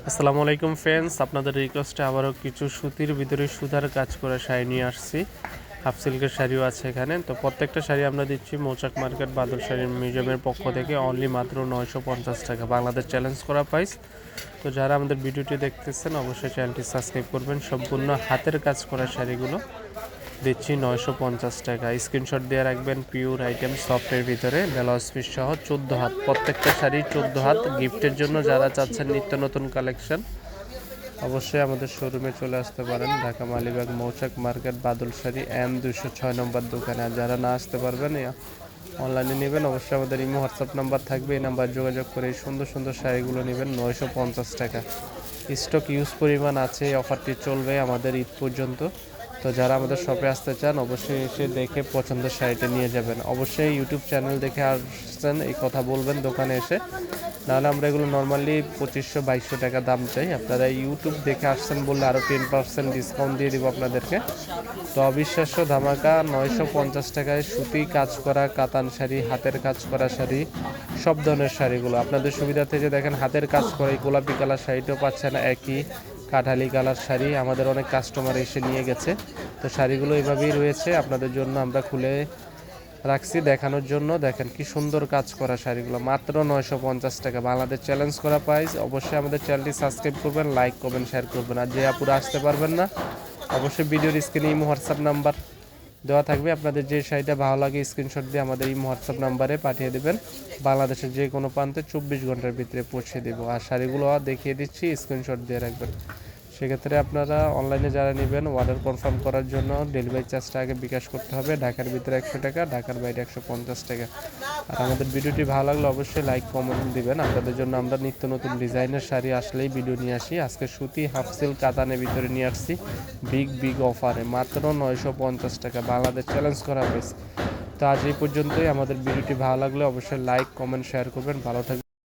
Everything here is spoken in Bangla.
আসসালামু আলাইকুম ফ্রেন্ডস, আপনাদের রিকোয়েস্টে আবারও কিছু সুতির ভিতরে সুতার কাজ করে শাড়ি নিয়ে আসছি। হাফ সিল্কের শাড়িও আছে এখানে। তো প্রত্যেকটা শাড়ি আমরা দিচ্ছি মৌচাক মার্কেট বাদল শাড়ির মিউজিয়ামের পক্ষ থেকে অনলি মাত্র 950 টাকা, বাংলাদেশ চ্যালেঞ্জ করা প্রাইস। তো যারা আমাদের ভিডিওটি দেখতেছেন অবশ্যই চ্যানেলটি সাবস্ক্রাইব করবেন। সম্পূর্ণ হাতের কাজ করা শাড়িগুলো দিচ্ছি 950 টাকা। স্ক্রিনশট দিয়ে রাখবেন। পিওর আইটেম সফটের ভিতরে ব্লাউজ পিস সহ 14 হাত, প্রত্যেকটা শাড়ি 14 হাত। গিফটের জন্য যারা চাচ্ছেন নিত্য নতুন কালেকশন অবশ্যই আমাদের শোরুমে চলে আসতে পারেন। ঢাকা মালিবাগ মৌচাক মার্কেট বাদল শাড়ি M 206 নম্বর দোকানে। আর যারা না আসতে পারবেন অনলাইনে নেবেন, অবশ্যই আমাদের ইমো হোয়াটসঅ্যাপ নাম্বার থাকবে, এই নাম্বার যোগাযোগ করে এই সুন্দর সুন্দর শাড়িগুলো নেবেন 950 টাকা। স্টক ইউজ পরিমাণ আছে, এই অফারটি চলবে আমাদের ঈদ পর্যন্ত। তো যারা আমাদের শপে আসতে চান অবশ্যই এসে দেখে পছন্দের শাড়িটা নিয়ে যাবেন। অবশ্যই ইউটিউব চ্যানেল দেখে আসছেন এই কথা বলবেন দোকানে এসে, নাহলে আমরা এগুলো নর্মালি 2500-2200 টাকা দাম চাই। আপনারা ইউটিউব দেখে আসছেন বললে আরও 10% ডিসকাউন্ট দিয়ে দিব আপনাদেরকে। তো অবিশ্বাস্য ধামাকা 950 টাকায় সুতি কাজ করা কাতান শাড়ি, হাতের কাজ করা শাড়ি, সব ধরনের শাড়িগুলো আপনাদের সুবিধার্থে যে দেখেন হাতের কাজ করা এই গোলাপি কালার শাড়িটাও পাচ্ছেন, একই কাঠালি কালার শাড়ি আমাদের অনেক কাস্টমার এসে নিয়ে গেছে। তো শাড়িগুলো এভাবেই রয়েছে আপনাদের জন্য আমরা খুলে রাখছি দেখানোর জন্য। দেখেন কি সুন্দর কাজ করা শাড়িগুলো, মাত্র 950 টাকা, বাংলাদেশ চ্যালেঞ্জ করা প্রাইস। অবশ্যই আমাদের চ্যানেলটি সাবস্ক্রাইব করবেন, লাইক করবেন, শেয়ার করবেন। আর যে আপুরা আসতে পারবেন না অবশ্যই ভিডিওর স্ক্রিনে ইমো হোয়াটসঅ্যাপ নাম্বার দেওয়া থাকবে, আপনাদের যে শাড়িটা ভালো লাগে স্ক্রিনশট দিয়ে আমাদের ইমো হোয়াটসঅ্যাপ নাম্বারে পাঠিয়ে দেবেন। বাংলাদেশের যে কোনো প্রান্তে 24 ঘন্টার ভিতরে পৌঁছে দেবো। আর শাড়িগুলো দেখিয়ে দিচ্ছি, স্ক্রিনশট দিয়ে রাখবেন। সেক্ষেত্রে আপনারা অনলাইনে যারা নেবেন অর্ডার কনফার্ম করার জন্য ডেলিভারি চার্জটা আগে বিকাশ করতে হবে। ঢাকার ভিতরে 100 টাকা, ঢাকার বাইরে 150 টাকা। আর আমাদের ভিডিওটি ভালো লাগলে অবশ্যই লাইক কমেন্ট দিবেন। আপনাদের জন্য আমরা নিত্য নতুন ডিজাইনের শাড়ি আসলেই ভিডিও নিয়ে আসি। আজকে সুতি হাফ সিল্ক কাতানের ভিতরে নিয়ে আসছি বিগ অফারে, মাত্র 950 টাকা, বাংলাদেশ চ্যালেঞ্জ করা হয়েছে। তো আজ এই পর্যন্তই। আমাদের ভিডিওটি ভালো লাগলে অবশ্যই লাইক কমেন্ট শেয়ার করবেন। ভালো থাকবেন।